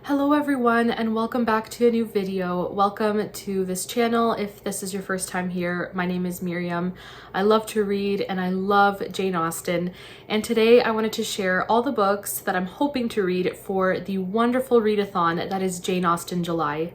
Hello everyone and welcome back to a new video. Welcome to this channel. If this is your first time here, my name is Miriam. I love to read and I love Jane Austen. And today I wanted to share all the books that I'm hoping to read for the wonderful readathon that is Jane Austen July.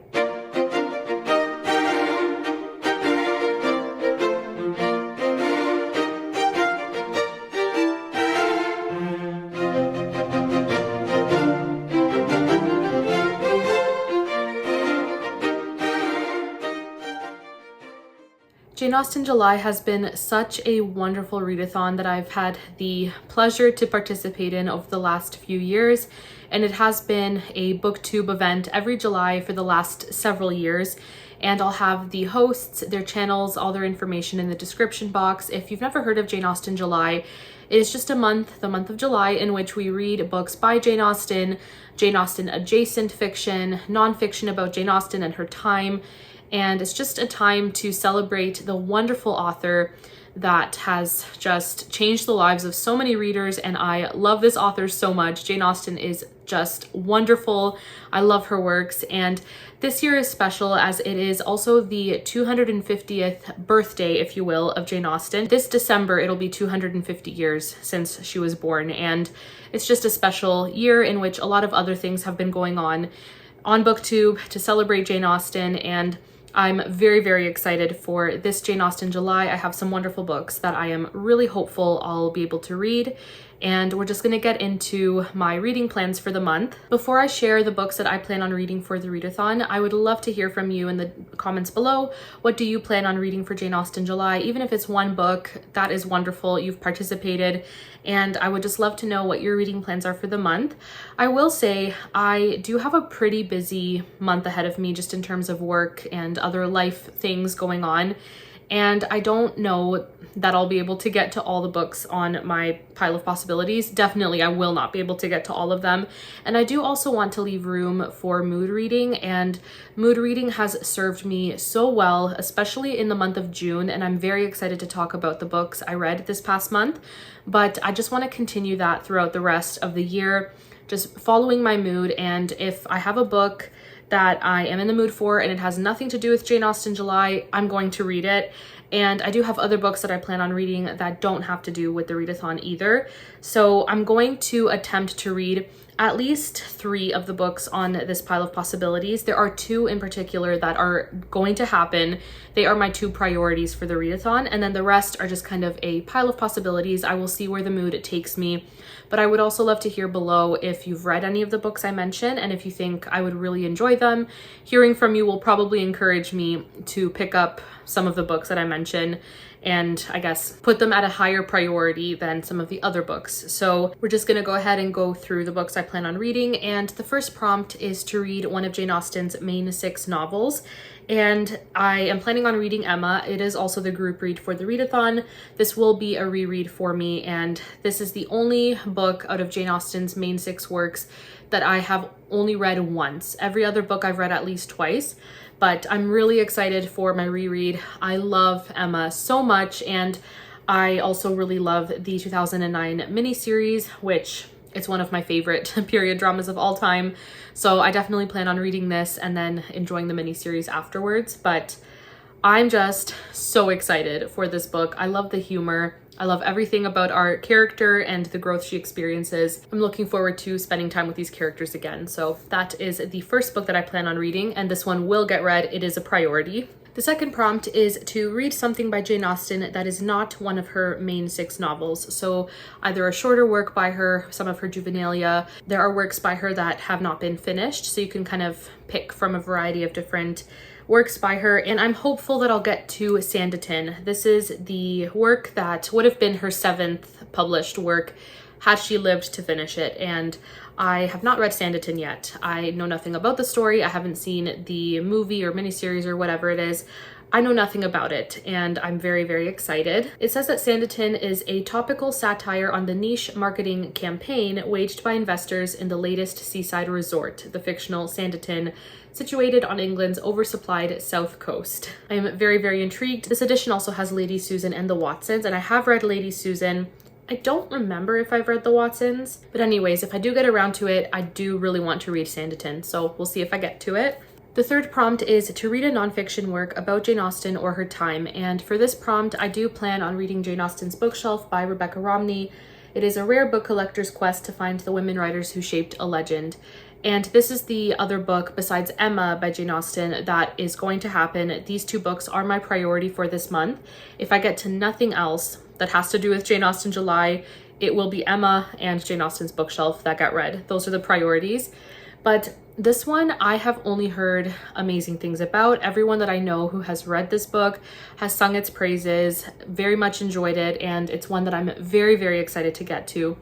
Jane Austen July has been such a wonderful readathon that I've had the pleasure to participate in over the last few years, and it has been a booktube event every July for the last several years. And I'll have the hosts, their channels, all their information in the description box. If you've never heard of Jane Austen July, it is just a month, the month of July, in which we read books by Jane Austen adjacent fiction, nonfiction about Jane Austen and her time. And it's just a time to celebrate the wonderful author that has just changed the lives of so many readers. And I love this author so much. Jane Austen is just wonderful. I love her works. And this year is special as it is also the 250th birthday, if you will, of Jane Austen. This December, it'll be 250 years since she was born. And it's just a special year in which a lot of other things have been going on BookTube to celebrate Jane Austen. And I'm very, very excited for this Jane Austen July. I have some wonderful books that I am really hopeful I'll be able to read. And we're just going to get into my reading plans for the month. Before I share the books that I plan on reading for the readathon, I would love to hear from you in the comments below. What do you plan on reading for Jane Austen July? Even if it's one book, that is wonderful. You've participated, and I would just love to know what your reading plans are for the month. I will say I do have a pretty busy month ahead of me just in terms of work and other life things going on. And I don't know that I'll be able to get to all the books on my pile of possibilities. Definitely, I will not be able to get to all of them. And I do also want to leave room for mood reading, and mood reading has served me so well, especially in the month of June. And I'm very excited to talk about the books I read this past month, but I just want to continue that throughout the rest of the year, just following my mood. And if I have a book that I am in the mood for and it has nothing to do with Jane Austen July, I'm going to read it. And I do have other books that I plan on reading that don't have to do with the readathon either. So I'm going to attempt to read at least 3 of the books on this pile of possibilities. There are 2 in particular that are going to happen. They are my 2 priorities for the readathon, and then the rest are just kind of a pile of possibilities. I will see where the mood takes me. But I would also love to hear below if you've read any of the books I mentioned and if you think I would really enjoy them. Hearing from you will probably encourage me to pick up some of the books that I mentioned and I guess put them at a higher priority than some of the other books. So we're just gonna go ahead and go through the books I plan on reading. And the first prompt is to read one of Jane Austen's main 6 novels. And I am planning on reading Emma. It is also the group read for the readathon. This will be a reread for me, and this is the only book out of Jane Austen's main 6 works that I have only read once. Every other book I've read at least twice, but I'm really excited for my reread. I love Emma so much, and I also really love the 2009 miniseries, which it's one of my favorite period dramas of all time. So I definitely plan on reading this and then enjoying the miniseries afterwards. But I'm just so excited for this book. I love the humor. I love everything about our character and the growth she experiences. I'm looking forward to spending time with these characters again. So that is the first book that I plan on reading, and this one will get read. It is a priority. The second prompt is to read something by Jane Austen that is not one of her main 6 novels. So either a shorter work by her, some of her juvenilia. There are works by her that have not been finished, so you can kind of pick from a variety of different works by her. And I'm hopeful that I'll get to Sanditon. This is the work that would have been her 7th published work had she lived to finish it. And I have not read Sanditon yet. I know nothing about the story. I haven't seen the movie or miniseries or whatever it is. I know nothing about it, and I'm very, very excited. It says that Sanditon is a topical satire on the niche marketing campaign waged by investors in the latest seaside resort, the fictional Sanditon, situated on England's oversupplied south coast. I am very, very intrigued. This edition also has Lady Susan and the Watsons, and I have read Lady Susan, I don't remember if I've read the Watsons, but anyways, if I do get around to it, I do really want to read Sanditon, so we'll see if I get to it. The third prompt is to read a nonfiction work about Jane Austen or her time, and for this prompt, I do plan on reading Jane Austen's Bookshelf by Rebecca Romney. It is a rare book collector's quest to find the women writers who shaped a legend. And this is the other book besides Emma by Jane Austen that is going to happen. These two books are my priority for this month. If I get to nothing else that has to do with Jane Austen July, it will be Emma and Jane Austen's Bookshelf that get read. Those are the priorities. But this one I have only heard amazing things about. Everyone that I know who has read this book has sung its praises, very much enjoyed it, and it's one that I'm very, very excited to get to.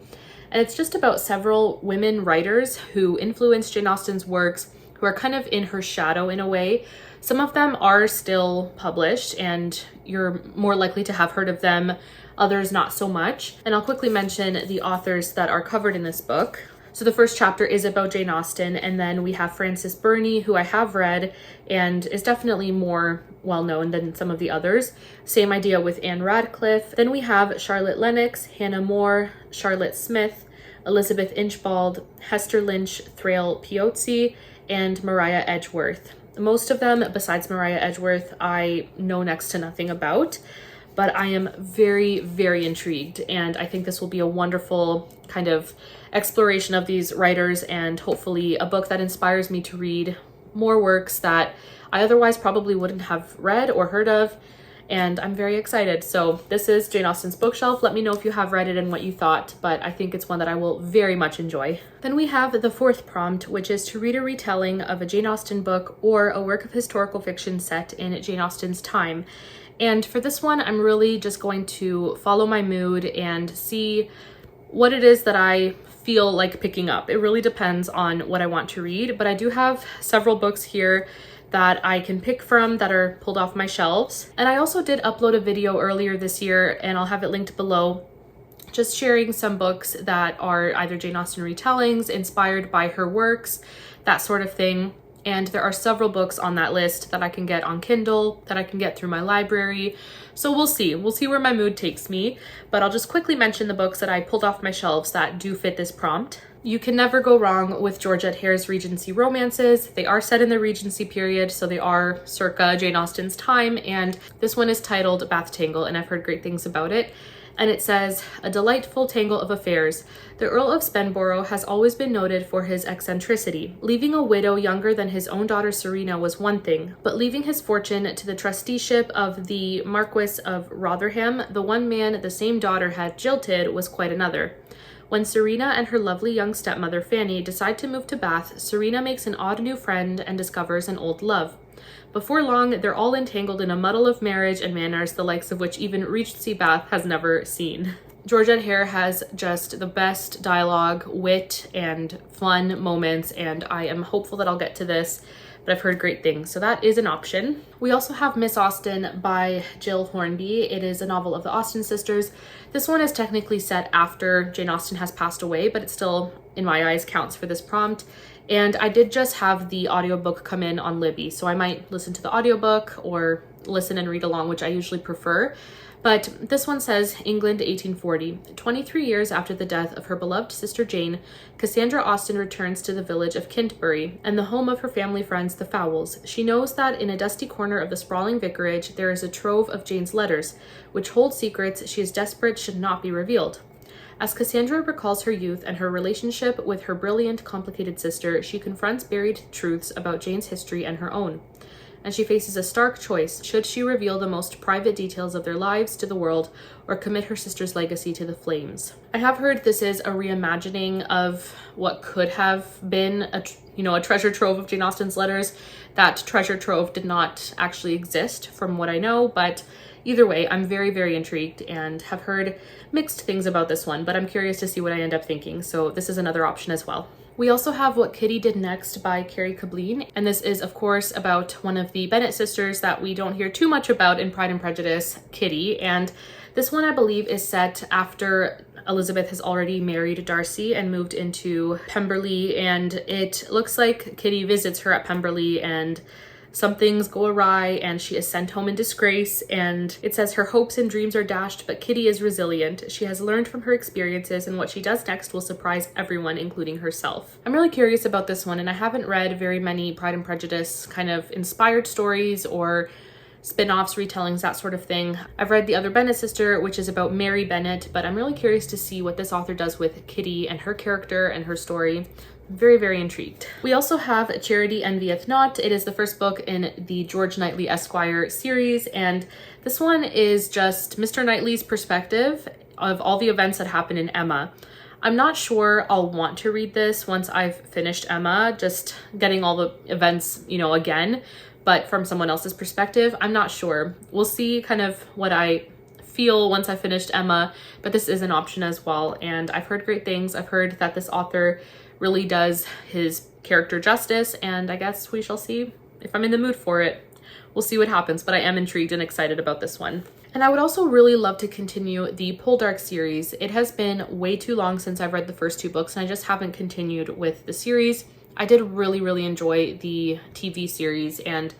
And it's just about several women writers who influenced Jane Austen's works, who are kind of in her shadow in a way. Some of them are still published and you're more likely to have heard of them, others not so much. And I'll quickly mention the authors that are covered in this book. So the first chapter is about Jane Austen, and then we have Frances Burney, who I have read and is definitely more well-known than some of the others. Same idea with Anne Radcliffe. Then we have Charlotte Lennox, Hannah More, Charlotte Smith, Elizabeth Inchbald, Hester Lynch Thrale Piozzi, and Mariah Edgeworth. Most of them, besides Mariah Edgeworth, I know next to nothing about, but I am very, very intrigued, and I think this will be a wonderful kind of exploration of these writers and hopefully a book that inspires me to read more works that I otherwise probably wouldn't have read or heard of, and I'm very excited. So this is Jane Austen's Bookshelf. Let me know if you have read it and what you thought, but I think it's one that I will very much enjoy. Then we have the fourth prompt, which is to read a retelling of a Jane Austen book or a work of historical fiction set in Jane Austen's time. And for this one, I'm really just going to follow my mood and see what it is that I feel like picking up. It really depends on what I want to read, but I do have several books here that I can pick from that are pulled off my shelves. And I also did upload a video earlier this year, and I'll have it linked below, just sharing some books that are either Jane Austen retellings, inspired by her works, that sort of thing. And there are several books on that list that I can get on Kindle, that I can get through my library. So we'll see where my mood takes me, but I'll just quickly mention the books that I pulled off my shelves that do fit this prompt. You can never go wrong with Georgette Hare's Regency romances. They are set in the Regency period, so they are circa Jane Austen's time, and this one is titled Bath Tangle, and I've heard great things about it. And it says, a delightful tangle of affairs. The Earl of Spenborough has always been noted for his eccentricity. Leaving a widow younger than his own daughter Serena was one thing, but leaving his fortune to the trusteeship of the Marquis of Rotherham, the one man the same daughter had jilted, was quite another. When Serena and her lovely young stepmother Fanny decide to move to Bath, Serena makes an odd new friend and discovers an old love. Before long, they're all entangled in a muddle of marriage and manners, the likes of which even Regency Bath has never seen. Georgette Hare has just the best dialogue, wit, and fun moments, and I am hopeful that I'll get to this, but I've heard great things, so that is an option. We also have Miss Austen by Jill Hornby. It is a novel of the Austen sisters. This one is technically set after Jane Austen has passed away, but it still, in my eyes, counts for this prompt. And I did just have the audiobook come in on Libby, so I might listen to the audiobook or listen and read along, which I usually prefer. But this one says, England 1840. 23 years after the death of her beloved sister Jane, Cassandra Austen returns to the village of Kintbury and the home of her family friends, the Fowles. She knows that in a dusty corner of the sprawling vicarage there is a trove of Jane's letters, which hold secrets she is desperate should not be revealed. As Cassandra recalls her youth and her relationship with her brilliant, complicated sister, she confronts buried truths about Jane's history and her own. And she faces a stark choice. Should she reveal the most private details of their lives to the world or commit her sister's legacy to the flames? I have heard this is a reimagining of what could have been a treasure trove of Jane Austen's letters. That treasure trove did not actually exist from what I know, but either way, I'm very, very intrigued and have heard mixed things about this one, but I'm curious to see what I end up thinking. So this is another option as well. We also have What Kitty Did Next by Carrie Cableen, and this is, of course, about one of the Bennet sisters that we don't hear too much about in Pride and Prejudice, Kitty, and this one I believe is set after Elizabeth has already married Darcy and moved into Pemberley, and it looks like Kitty visits her at Pemberley and some things go awry and she is sent home in disgrace. And it says her hopes and dreams are dashed, but Kitty is resilient. She has learned from her experiences, and what she does next will surprise everyone, including herself. I'm really curious about this one, and I haven't read very many Pride and Prejudice kind of inspired stories or spin-offs, retellings, that sort of thing. I've read The Other Bennet Sister, which is about Mary Bennet, but I'm really curious to see what this author does with Kitty and her character and her story. Very, very intrigued. We also have Charity Envieth Not. It is the first book in the George Knightley Esquire series, and this one is just Mr. Knightley's perspective of all the events that happen in Emma. I'm not sure I'll want to read this once I've finished Emma, just getting all the events, again, but from someone else's perspective, I'm not sure. We'll see kind of what I feel once I finished Emma, but this is an option as well, and I've heard great things. I've heard that this author really does his character justice, and I guess we shall see if I'm in the mood for it. We'll see what happens, but I am intrigued and excited about this one. And I would also really love to continue the Poldark series. It has been way too long since I've read the first 2 books, and I just haven't continued with the series. I did really, really enjoy the TV series, and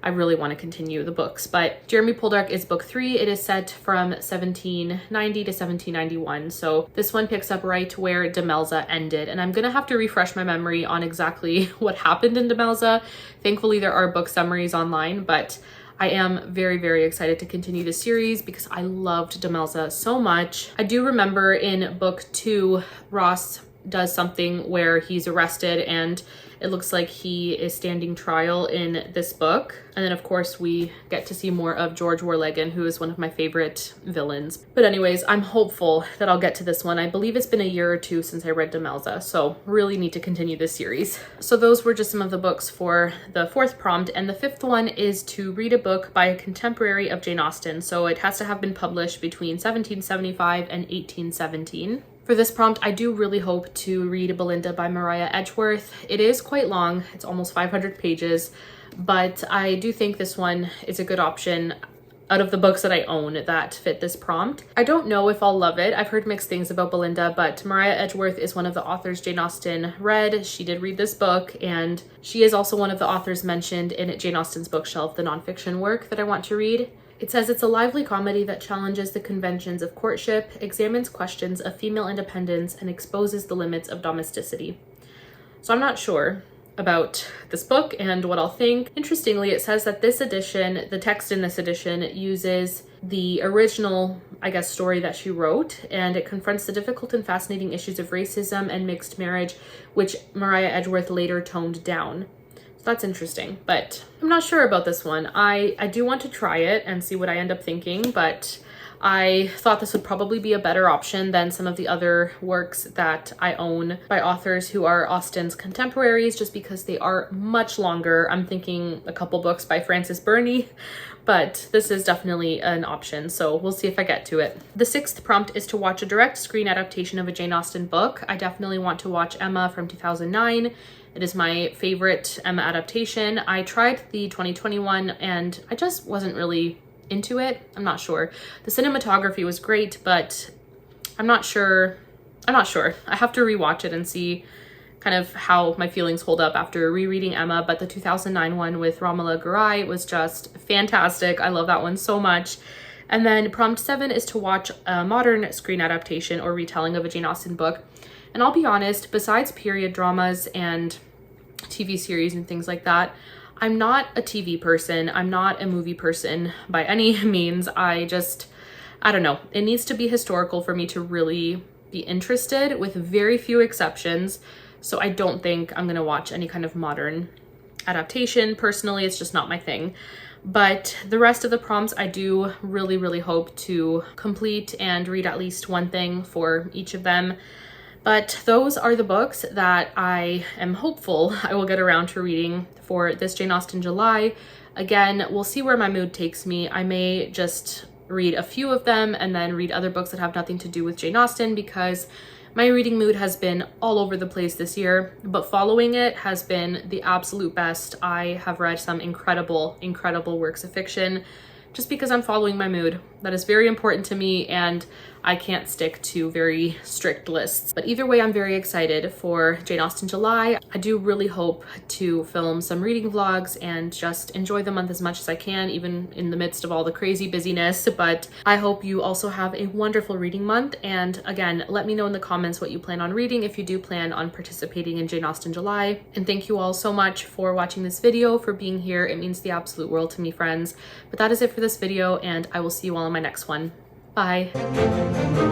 I really want to continue the books. But Jeremy Poldark is book 3. It is set from 1790 to 1791. So this one picks up right where Demelza ended. And I'm going to have to refresh my memory on exactly what happened in Demelza. Thankfully, there are book summaries online, but I am very, very excited to continue the series because I loved Demelza so much. I do remember in book 2, Ross does something where he's arrested, and it looks like he is standing trial in this book. And then of course we get to see more of George Warlegan, who is one of my favorite villains. But anyways, I'm hopeful that I'll get to this one. I believe it's been a year or 2 since I read Demelza, so really need to continue this series. So those were just some of the books for the 4th prompt, and the 5th one is to read a book by a contemporary of Jane Austen. So it has to have been published between 1775 and 1817. For this prompt, I do really hope to read Belinda by Maria Edgeworth. It is quite long, it's almost 500 pages, but I do think this one is a good option out of the books that I own that fit this prompt. I don't know if I'll love it. I've heard mixed things about Belinda, but Maria Edgeworth is one of the authors Jane Austen read. She did read this book, and she is also one of the authors mentioned in Jane Austen's bookshelf, the nonfiction work that I want to read. It says it's a lively comedy that challenges the conventions of courtship, examines questions of female independence, and exposes the limits of domesticity. So I'm not sure about this book and what I'll think. Interestingly, it says that this edition, the text in this edition, uses the original, story that she wrote, and it confronts the difficult and fascinating issues of racism and mixed marriage, which Maria Edgeworth later toned down. That's interesting, but I'm not sure about this one. I do want to try it and see what I end up thinking, but I thought this would probably be a better option than some of the other works that I own by authors who are Austen's contemporaries, just because they are much longer. I'm thinking a couple books by Frances Burney, but this is definitely an option, so we'll see if I get to it. The 6th prompt is to watch a direct screen adaptation of a Jane Austen book. I definitely want to watch Emma from 2009. It is my favorite Emma adaptation. I tried the 2021 and I just wasn't really into it. I'm not sure. The cinematography was great, but I'm not sure. I have to rewatch it and see kind of how my feelings hold up after rereading Emma, but the 2009 one with Romola Garai was just fantastic. I love that one so much. And then prompt 7 is to watch a modern screen adaptation or retelling of a Jane Austen book. And I'll be honest, besides period dramas and TV series and things like that, I'm not a TV person. I'm not a movie person by any means. I don't know. It needs to be historical for me to really be interested, with very few exceptions. So I don't think I'm going to watch any kind of modern adaptation. Personally, it's just not my thing. But the rest of the prompts, I do really, really hope to complete and read at least one thing for each of them. But those are the books that I am hopeful I will get around to reading for this Jane Austen July. Again, we'll see where my mood takes me. I may just read a few of them and then read other books that have nothing to do with Jane Austen, because my reading mood has been all over the place this year, but following it has been the absolute best. I have read some incredible, incredible works of fiction just because I'm following my mood. That is very important to me, and I can't stick to very strict lists. But either way, I'm very excited for Jane Austen July. I do really hope to film some reading vlogs and just enjoy the month as much as I can, even in the midst of all the crazy busyness. But I hope you also have a wonderful reading month. And again, let me know in the comments what you plan on reading if you do plan on participating in Jane Austen July. And thank you all so much for watching this video, for being here. It means the absolute world to me, friends. But that is it for this video, and I will see you all in my next one. Bye.